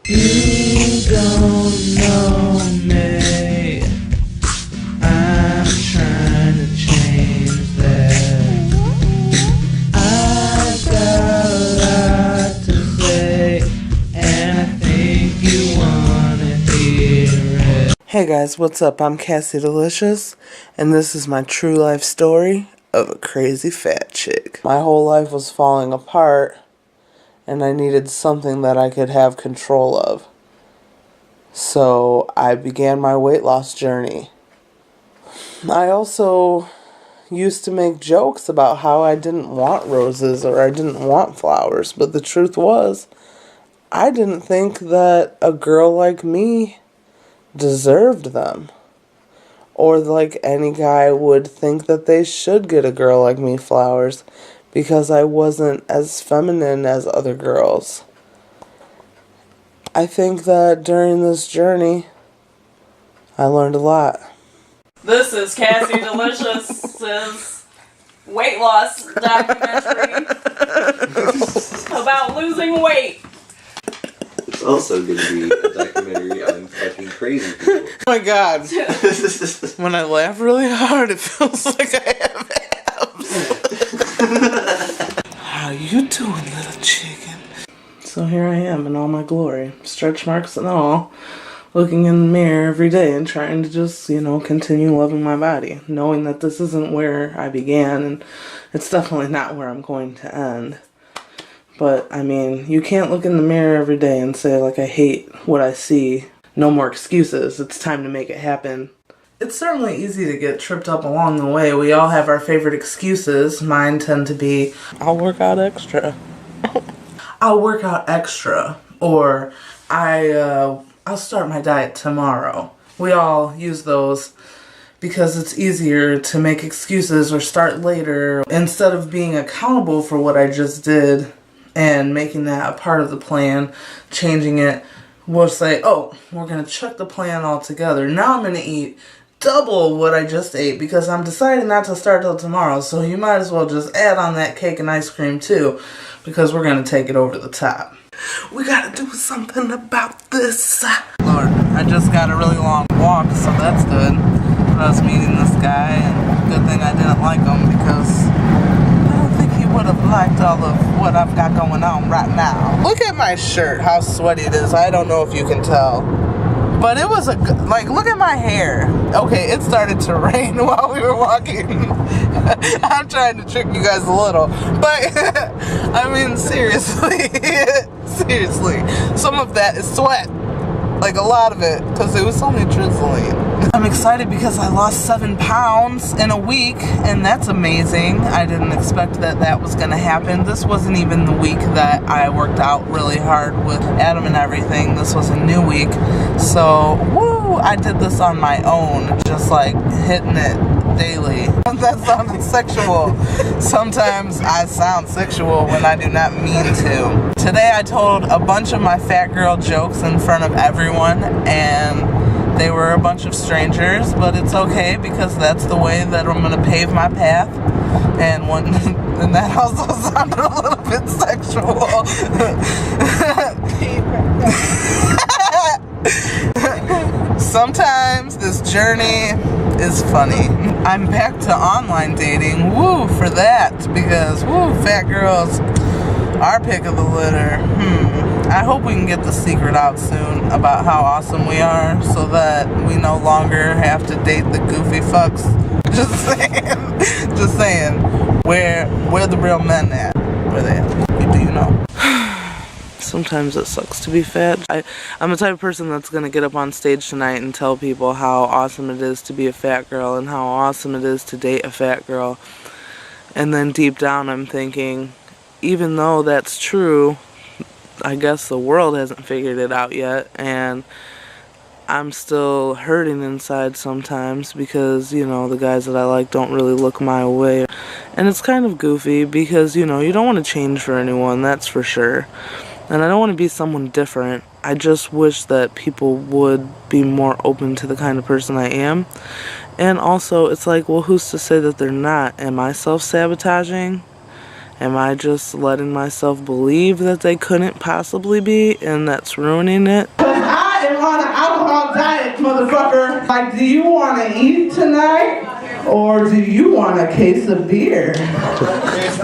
You don't know me. I'm trying to change that. I've got a lot to say, and I think you wanna hear it. Hey guys, what's up? I'm Kazidelicious, and this is my true life story of a crazy fat chick. My whole life was falling apart, and I needed something that I could have control of. So I began my weight loss journey. I also used to make jokes about how I didn't want roses or I didn't want flowers, but the truth was, I didn't think that a girl like me deserved them. Or like any guy would think that they should get a girl like me flowers, because I wasn't as feminine as other girls. I think that during this journey, I learned a lot. This is Kazidelicious's weight loss documentary about losing weight. It's also going to be a documentary on fucking crazy people. Oh my god. When I laugh really hard, it feels like I have abs. How you doing, little chicken? So here I am in all my glory, stretch marks and all, looking in the mirror every day and trying to just, continue loving my body, knowing that this isn't where I began and it's definitely not where I'm going to end. But, you can't look in the mirror every day and say, I hate what I see. No more excuses. It's time to make it happen. It's certainly easy to get tripped up along the way. We all have our favorite excuses. Mine tend to be, I'll work out extra. I'll work out extra. Or, I'll start my diet tomorrow. We all use those because it's easier to make excuses or start later. Instead of being accountable for what I just did and making that a part of the plan, changing it, we'll say, oh, we're going to chuck the plan altogether. Now I'm going to eat double what I just ate because I'm deciding not to start till tomorrow. So you might as well just add on that cake and ice cream too, because we're going to take it over the top. We got to do something about this. Lord, I just got a really long walk, so that's good. I was meeting this guy, and good thing I didn't like him because would have liked all of what I've got going on right now. Look at my shirt, how sweaty it is. I don't know if you can tell. But it was look at my hair. Okay, it started to rain while we were walking. I'm trying to trick you guys a little. But, seriously. Seriously. Some of that is sweat. A lot of it, because it was only drizzling. I'm excited because I lost 7 pounds in a week, and that's amazing. I didn't expect that was going to happen. This wasn't even the week that I worked out really hard with Adam and everything. This was a new week. So, woo, I did this on my own, just hitting it daily. That sounded sexual. Sometimes I sound sexual when I do not mean to. Today I told a bunch of my fat girl jokes in front of everyone, and they were a bunch of strangers, but it's okay because that's the way that I'm going to pave my path. And and that also sounded a little bit sexual. Sometimes this journey is funny. I'm back to online dating. Woo for that, because fat girls, our pick of the litter. I hope we can get the secret out soon about how awesome we are, so that we no longer have to date the goofy fucks. Just saying. Where the real men at? Where they at? Do you know? Sometimes it sucks to be fat. I'm the type of person that's going to get up on stage tonight and tell people how awesome it is to be a fat girl and how awesome it is to date a fat girl. And then deep down I'm thinking, even though that's true, I guess the world hasn't figured it out yet, and I'm still hurting inside sometimes because, the guys that I like don't really look my way. And it's kind of goofy because, you don't want to change for anyone, that's for sure. And I don't want to be someone different. I just wish that people would be more open to the kind of person I am. And also, it's who's to say that they're not? Am I self-sabotaging? Am I just letting myself believe that they couldn't possibly be, and that's ruining it? Cause I am on an alcohol diet, motherfucker. Like, do you want to eat tonight, or do you want a case of beer?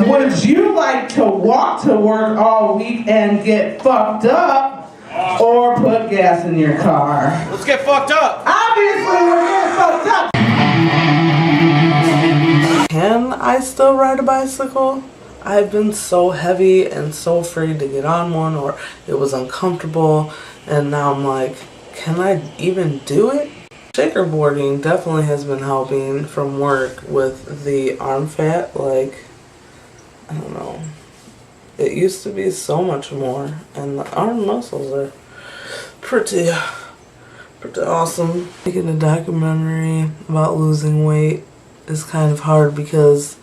Would you like to walk to work all week and get fucked up, or put gas in your car? Let's get fucked up. Obviously, we're getting fucked up. Can I still ride a bicycle? I've been so heavy and so afraid to get on one, or it was uncomfortable, and now I'm like, can I even do it? Shaker boarding definitely has been helping from work with the arm fat. Like, I don't know. It used to be so much more, and the arm muscles are pretty awesome. Making a documentary about losing weight is kind of hard because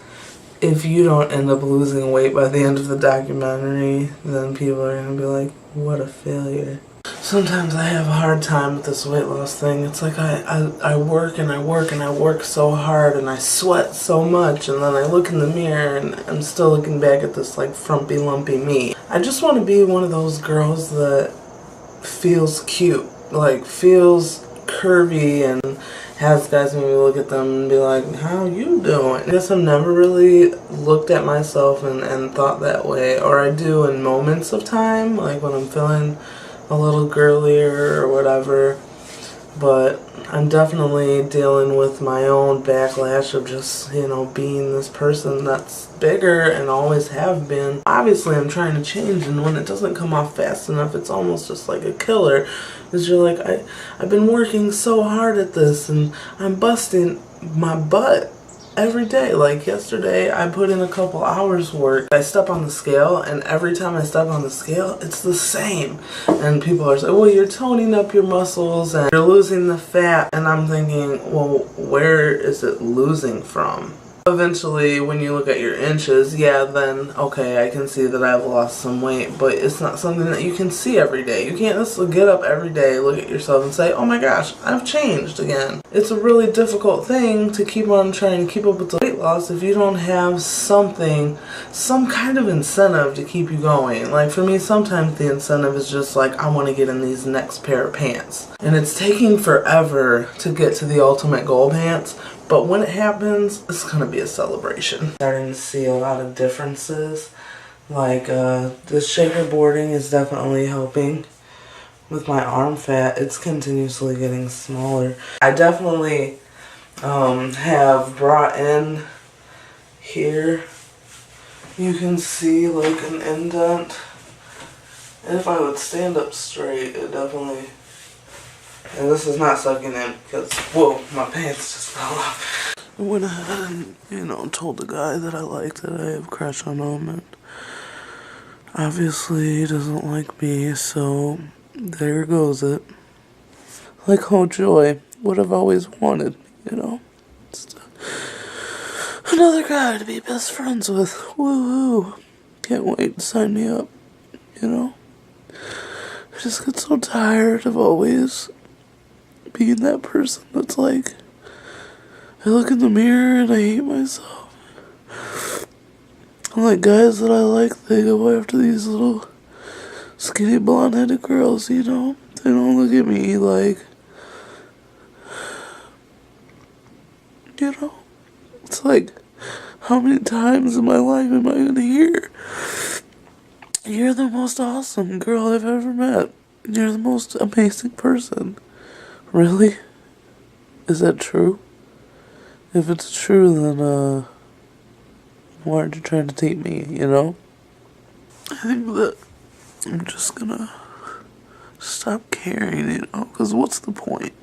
if you don't end up losing weight by the end of the documentary, then people are going to be like, what a failure. Sometimes I have a hard time with this weight loss thing. It's like I work and I work and I work so hard and I sweat so much, and then I look in the mirror and I'm still looking back at this like frumpy lumpy me. I just want to be one of those girls that feels cute, like feels curvy, and has guys maybe look at them and be like, how you doing? I guess I've never really looked at myself and thought that way, or I do in moments of time, like when I'm feeling a little girlier or whatever, but I'm definitely dealing with my own backlash of just, you know, being this person that's bigger and always have been. Obviously I'm trying to change, and when it doesn't come off fast enough, it's almost just like a killer, because you're like, I've been working so hard at this and I'm busting my butt every day. Like yesterday I put in a couple hours work. I step on the scale, and every time I step on the scale it's the same, and people are saying, well, you're toning up your muscles and you're losing the fat, and I'm thinking, well, where is it losing from? Eventually when you look at your inches, yeah, then okay, I can see that I've lost some weight, but it's not something that you can see every day. You can't just get up every day, look at yourself and say, oh my gosh, I've changed again. It's a really difficult thing to keep on trying to keep up with the weight loss if you don't have something, some kind of incentive to keep you going. Like for me, sometimes the incentive is just like, I want to get in these next pair of pants, and it's taking forever to get to the ultimate goal pants. But when it happens, it's going to be a celebration. Starting to see a lot of differences. Like, this shaker boarding is definitely helping with my arm fat. It's continuously getting smaller. I definitely have brought in here, you can see like an indent. And if I would stand up straight, it definitely... And this is not sucking in because, whoa, my pants just fell off. I went ahead and, you know, told the guy that I like that I have a crush on him, and obviously he doesn't like me, so there goes it. Like, oh joy, what I've always wanted, you know? Just another guy to be best friends with. Woohoo. Can't wait to sign me up, you know? I just get so tired of always being that person that's like, I look in the mirror and I hate myself. And like guys that I like, they go after these little skinny blonde-headed girls, you know? They don't look at me like, you know? It's like, how many times in my life am I gonna hear, you're the most awesome girl I've ever met. You're the most amazing person. Really? Is that true? If it's true, then, why aren't you trying to take me, you know? I think that I'm just gonna stop caring, you know? Because what's the point?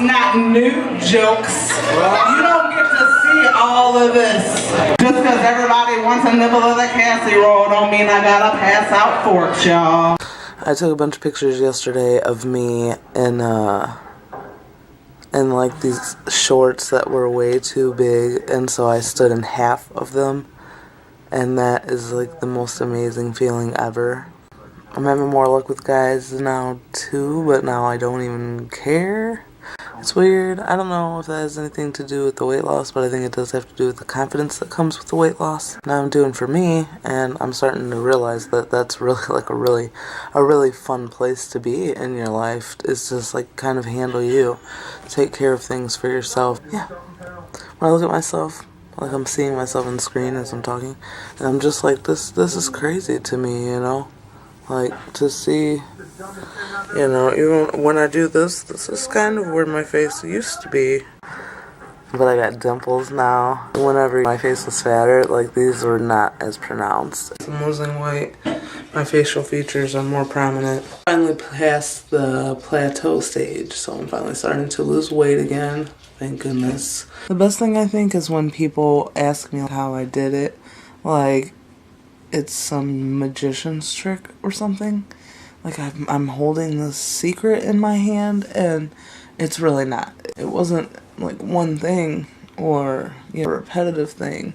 Not new jokes. You don't get to see all of this. Just because everybody wants a nibble of the casserole don't mean I gotta pass out forks, y'all. I took a bunch of pictures yesterday of me in like these shorts that were way too big, and so I stood in half of them, and that is like the most amazing feeling ever. I'm having more luck with guys now too, but now I don't even care. It's weird. I don't know if that has anything to do with the weight loss, but I think it does have to do with the confidence that comes with the weight loss. Now I'm doing for me, and I'm starting to realize that that's really like a really fun place to be in your life. It's just like kind of handle you, take care of things for yourself. Yeah. When I look at myself, like I'm seeing myself on the screen as I'm talking, and I'm just like, this is crazy to me, you know? Like, to see, you know, even when I do this is kind of where my face used to be. But I got dimples now. Whenever my face was fatter, like, these were not as pronounced. As I'm losing weight, my facial features are more prominent. Finally past the plateau stage, so I'm finally starting to lose weight again. Thank goodness. The best thing I think is when people ask me how I did it, like, it's some magician's trick or something. Like I'm holding this secret in my hand, and it's really not. It wasn't like one thing or, you know, a repetitive thing.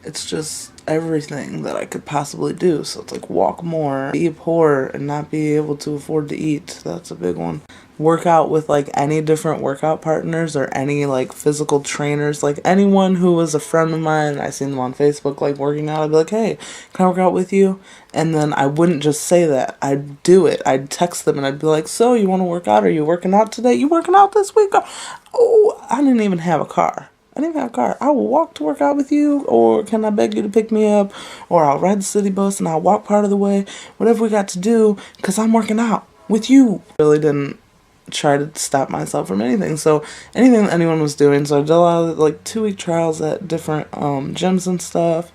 It's just everything that I could possibly do. So it's like walk more, be poor, and not be able to afford to eat. That's a big one. Work out with like any different workout partners or any like physical trainers, like anyone who was a friend of mine. I seen them on Facebook like working out. I'd be like, hey, can I work out with you? And then I wouldn't just say that. I'd do it. I'd text them and I'd be like, so you want to work out? Are you working out today? You working out this week? Oh, I didn't even have a car. I didn't even have a car. I will walk to work out with you, or can I beg you to pick me up, or I'll ride the city bus and I'll walk part of the way. Whatever we got to do, because I'm working out with you. Really didn't try to stop myself from anything. So anything that anyone was doing. So I did a lot of like 2-week trials at different gyms and stuff.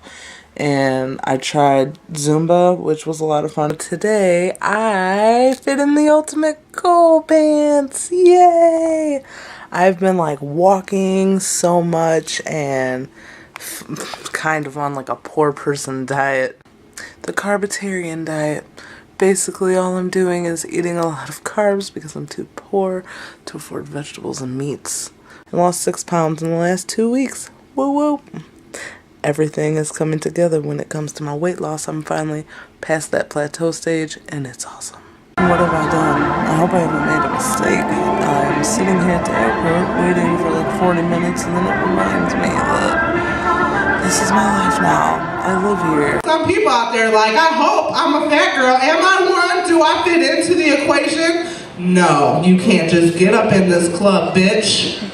And I tried Zumba, which was a lot of fun. Today, I fit in the ultimate goal pants. Yay! I've been like walking so much and kind of on like a poor person diet. The carbitarian diet. Basically all I'm doing is eating a lot of carbs because I'm too poor to afford vegetables and meats. I lost 6 pounds in the last 2 weeks. Woo woo! Everything is coming together when it comes to my weight loss. I'm finally past that plateau stage, and it's awesome. What have I done? I hope I haven't made a mistake. I'm sitting here at the airport waiting for like 40 minutes, and then it reminds me that this is my life now. I live here. Some people out there like, I hope I'm a fat girl. Am I one? Do I fit into the equation? No, you can't just get up in this club, bitch.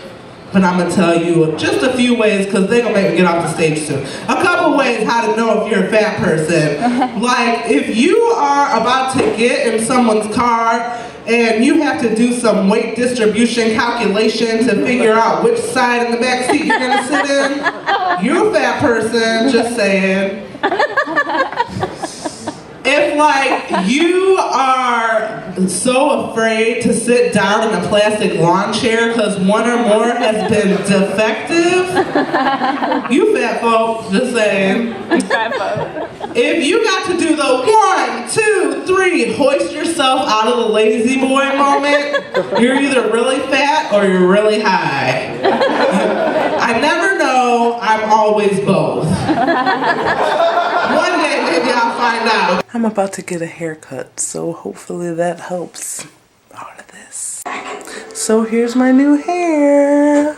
But I'm going to tell you just a few ways, because they're going to make me get off the stage soon. A couple ways how to know if you're a fat person. Like, if you are about to get in someone's car and you have to do some weight distribution calculation to figure out which side in the back seat you're going to sit in, you're a fat person, just saying. If like you are so afraid to sit down in a plastic lawn chair because one or more has been defective, you fat folk, just saying. If you got to do the 1, 2, 3, hoist yourself out of the lazy boy moment, you're either really fat or you're really high. I never know, I'm always both. One day maybe I'll find out. I'm about to get a haircut, so hopefully that helps all of this. So here's my new hair.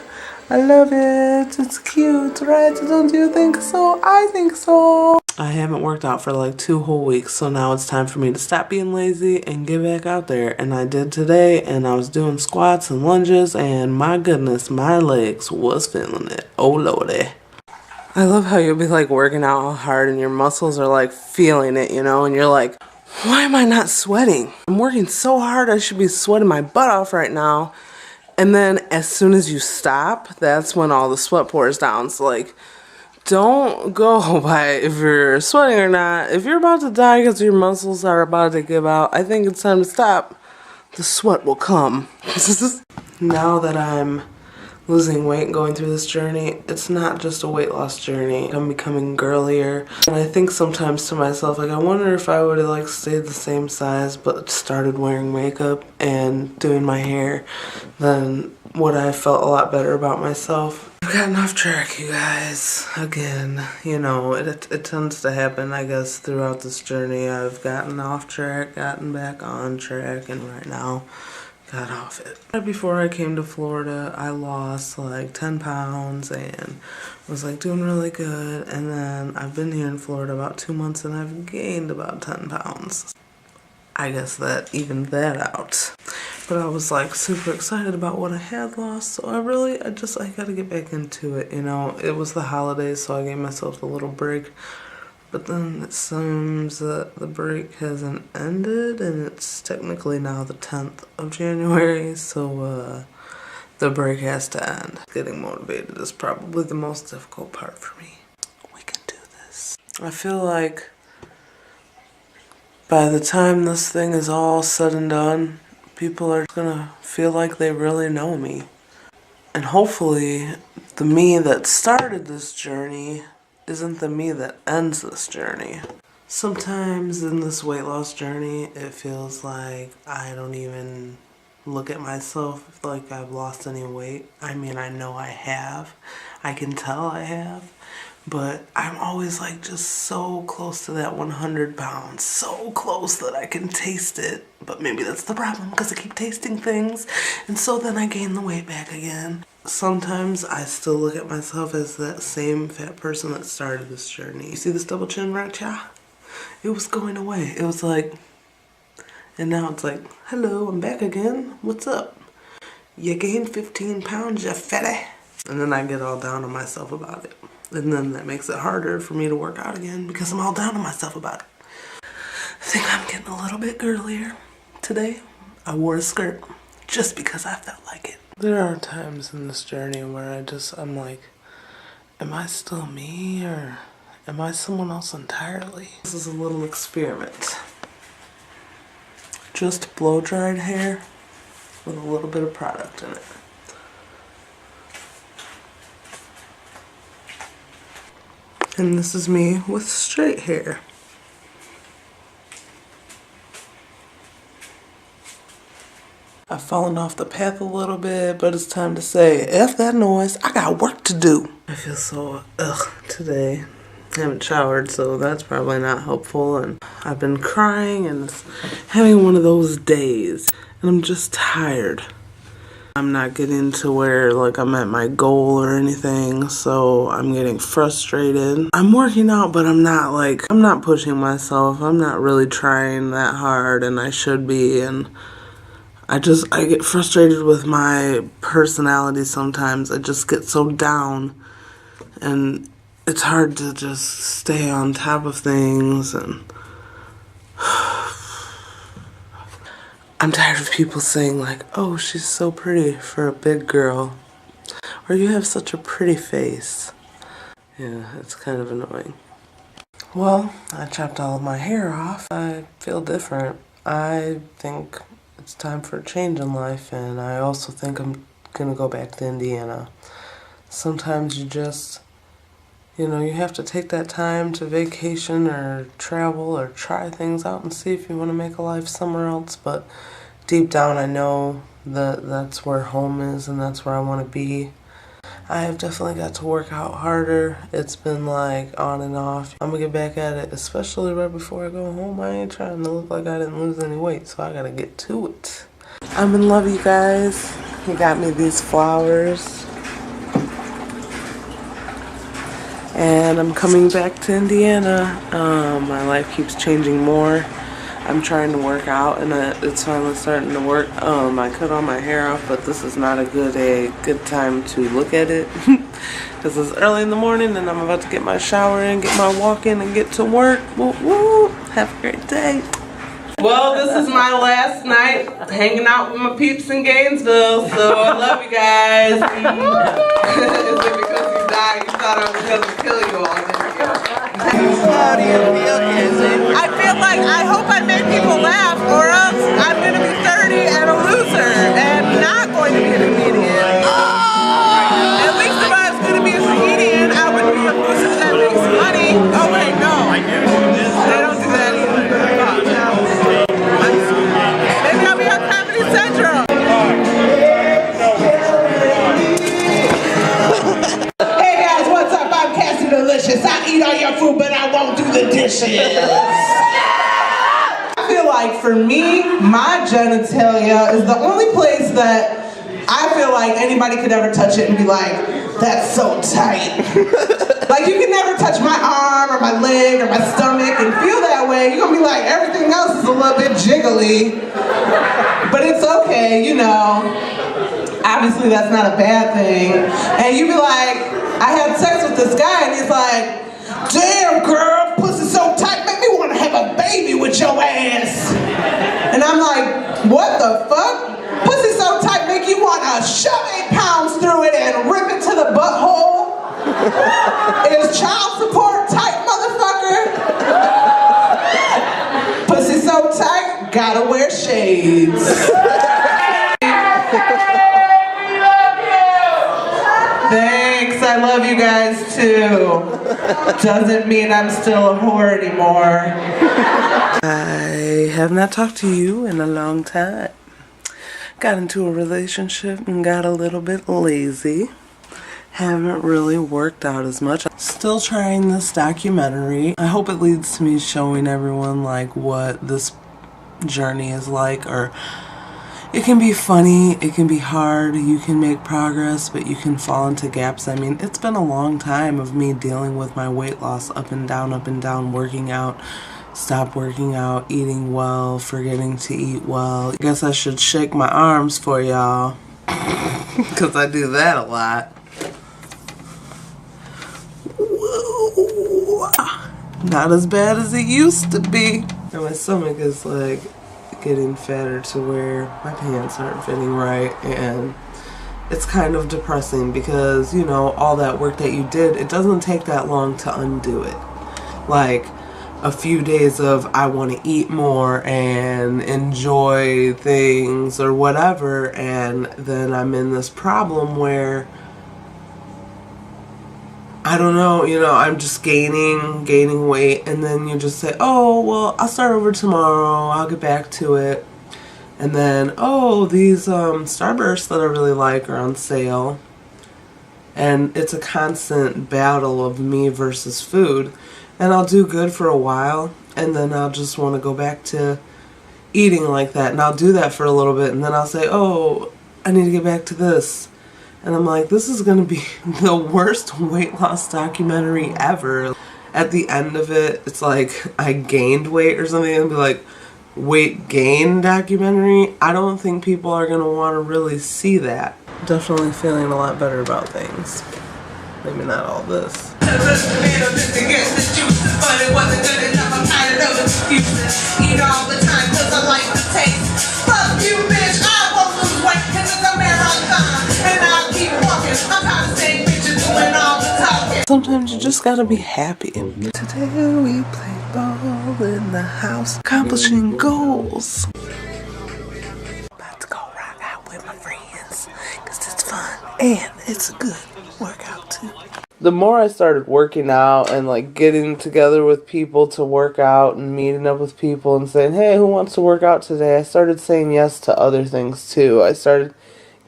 I love it. It's cute, right? Don't you think so? I think so. I haven't worked out for like 2 whole weeks, so now it's time for me to stop being lazy and get back out there. And I did today, and I was doing squats and lunges, and my goodness, my legs was feeling it. Oh lordy. I love how you'll be like working out all hard and your muscles are like feeling it, you know, and you're like, why am I not sweating? I'm working so hard, I should be sweating my butt off right now. And then as soon as you stop, that's when all the sweat pours down. So like, don't go by if you're sweating or not. If you're about to die because your muscles are about to give out, I think it's time to stop. The sweat will come. Now that I'm losing weight and going through this journey, it's not just a weight loss journey. I'm becoming girlier. And I think sometimes to myself, like, I wonder if I would have like stayed the same size but started wearing makeup and doing my hair, then would I have felt a lot better about myself. I've gotten off track, you guys. Again, you know, it tends to happen, I guess, throughout this journey. I've gotten off track, gotten back on track, and right now got off it. Right before I came to Florida, I lost like 10 pounds and was like doing really good. And then I've been here in Florida about 2 months and I've gained about 10 pounds. I guess that evened that out. But I was like super excited about what I had lost. So I gotta get back into it, you know. It was the holidays, so I gave myself a little break. But then it seems that the break hasn't ended, and it's technically now the 10th of January, so the break has to end. Getting motivated is probably the most difficult part for me. We can do this. I feel like by the time this thing is all said and done, people are gonna feel like they really know me. And hopefully, the me that started this journey isn't the me that ends this journey. Sometimes in this weight loss journey, it feels like I don't even look at myself like I've lost any weight. I mean, I know I have. I can tell I have. But I'm always like just so close to that 100 pounds. So close that I can taste it. But maybe that's the problem because I keep tasting things. And so then I gain the weight back again. Sometimes I still look at myself as that same fat person that started this journey. You see this double chin right here? It was going away. It was like, and now it's like, hello, I'm back again. What's up? You gained 15 pounds, you fatty. And then I get all down on myself about it. And then that makes it harder for me to work out again because I'm all down on myself about it. I think I'm getting a little bit girlier. Today, I wore a skirt just because I felt like it. There are times in this journey where I'm like, am I still me or am I someone else entirely? This is a little experiment. Just blow-dried hair with a little bit of product in it. And this is me with straight hair. I've fallen off the path a little bit, but it's time to say, F that noise, I got work to do. I feel so today. I haven't showered, so that's probably not helpful. And I've been crying and having one of those days. And I'm just tired. I'm not getting to where like I'm at my goal or anything, so I'm getting frustrated. I'm working out, but I'm not pushing myself. I'm not really trying that hard, and I should be. And I get frustrated with my personality sometimes. I just get so down, and it's hard to just stay on top of things. And I'm tired of people saying like, oh, she's so pretty for a big girl, or you have such a pretty face. Yeah, it's kind of annoying. Well, I chopped all of my hair off. I feel different. I think it's time for a change in life, and I also think I'm gonna go back to Indiana. Sometimes you just, you have to take that time to vacation or travel or try things out and see if you want to make a life somewhere else. But deep down I know that that's where home is and that's where I want to be. I have definitely got to work out harder. It's been like on and off. I'm gonna get back at it, especially right before I go home. I ain't trying to look like I didn't lose any weight, so I gotta get to it. I'm in love, you guys. He got me these flowers. And I'm coming back to Indiana. My life keeps changing more. I'm trying to work out, and it's finally starting to work. I cut all my hair off, but this is not a good time to look at it because it's early in the morning, and I'm about to get my shower in, get my walk in, and get to work. Woo woo! Have a great day. Well, this is my last night hanging out with my peeps in Gainesville, so I love you guys. Is it because you died? You thought I was going to kill you all, didn't you? How do you feel, Izzy? I feel like I hope I made people laugh, or else I'm going to be 30 and a loser and not going to be a comedian. Oh! eat all your food, but I won't do the dishes. I feel like for me, my genitalia is the only place that I feel like anybody could ever touch it and be like, that's so tight. Like, you can never touch my arm or my leg or my stomach and feel that way. You're gonna be like, everything else is a little bit jiggly. But it's okay, you know. Obviously, that's not a bad thing. And you be like, I had sex with this guy and he's like, damn girl, pussy so tight, make me want to have a baby with your ass. And I'm like, what the fuck? Pussy so tight, make you want to shove 8 pounds through it and rip it to the butthole? Is child support tight, motherfucker? Pussy so tight, gotta wear shades. Thanks, I love you guys too. Doesn't mean I'm still a whore anymore. I have not talked to you in a long time. Got into a relationship and got a little bit lazy. Haven't really worked out as much. Still trying this documentary. I hope it leads to me showing everyone like what this journey is like, or it can be funny, it can be hard, you can make progress, but you can fall into gaps. I mean, it's been a long time of me dealing with my weight loss, up and down, working out, stop working out, eating well, forgetting to eat well. I guess I should shake my arms for y'all, because I do that a lot. Whoa. Not as bad as it used to be. And my stomach is like getting fatter to where my pants aren't fitting right, and it's kind of depressing because, you know, all that work that you did, it doesn't take that long to undo it. Like a few days of I want to eat more and enjoy things or whatever, and then I'm in this problem where I don't know, you know, I'm just gaining weight, and then you just say, oh, well, I'll start over tomorrow, I'll get back to it. And then, oh, these Starbursts that I really like are on sale. And it's a constant battle of me versus food. And I'll do good for a while, and then I'll just want to go back to eating like that. And I'll do that for a little bit, and then I'll say, oh, I need to get back to this. And I'm like, this is going to be the worst weight loss documentary ever. At the end of it, it's like I gained weight or something, and be like, weight gain documentary. I don't think people are going to want to really see that. Definitely feeling a lot better about things. Maybe not all this. Eat all the time cause I like the taste. Fuck you, bitch, I won't lose weight cause it's a marathon. And I'll keep walking. I'm tired of seeing bitches doing all the talking. Sometimes you just gotta be happy. Today we play ball in the house, accomplishing goals. About to go rock out with my friends, cause it's fun and it's a good workout too. The more I started working out and like getting together with people to work out and meeting up with people and saying, hey, who wants to work out today? I started saying yes to other things too. I started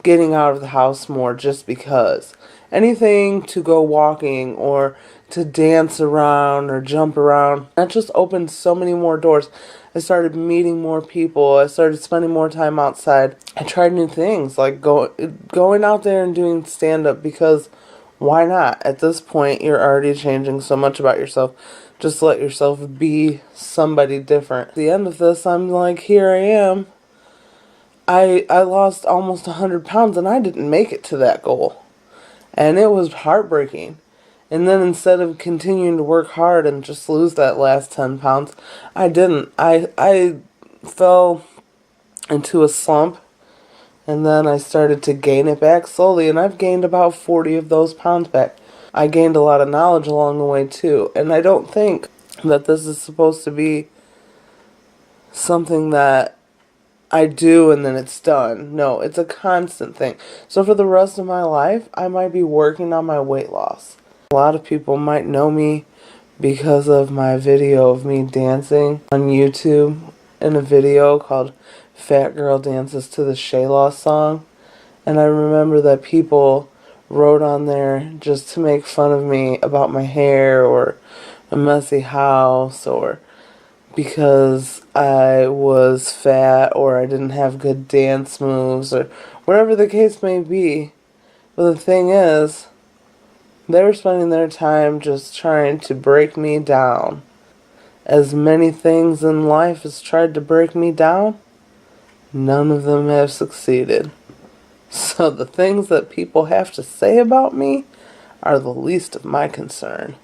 getting out of the house more just because. Anything to go walking or to dance around or jump around. That just opened so many more doors. I started meeting more people. I started spending more time outside. I tried new things like going out there and doing stand-up because why not? At this point, you're already changing so much about yourself. Just let yourself be somebody different. At the end of this, I'm like, here I am. I lost almost 100 pounds and I didn't make it to that goal. And it was heartbreaking. And then instead of continuing to work hard and just lose that last 10 pounds, I didn't. I fell into a slump. And then I started to gain it back slowly, and I've gained about 40 of those pounds back. I gained a lot of knowledge along the way too, and I don't think that this is supposed to be something that I do and then it's done. No, it's a constant thing. So for the rest of my life, I might be working on my weight loss. A lot of people might know me because of my video of me dancing on YouTube in a video called Fat Girl Dances to the Shayla song. And I remember that people wrote on there just to make fun of me about my hair or a messy house or because I was fat or I didn't have good dance moves or whatever the case may be. But the thing is, they were spending their time just trying to break me down. As many things in life has tried to break me down, none of them have succeeded. So the things that people have to say about me are the least of my concern.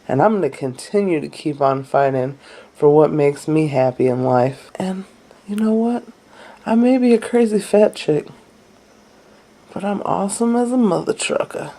And I'm going to continue to keep on fighting for what makes me happy in life. And you know what? I may be a crazy fat chick, but I'm awesome as a mother trucker.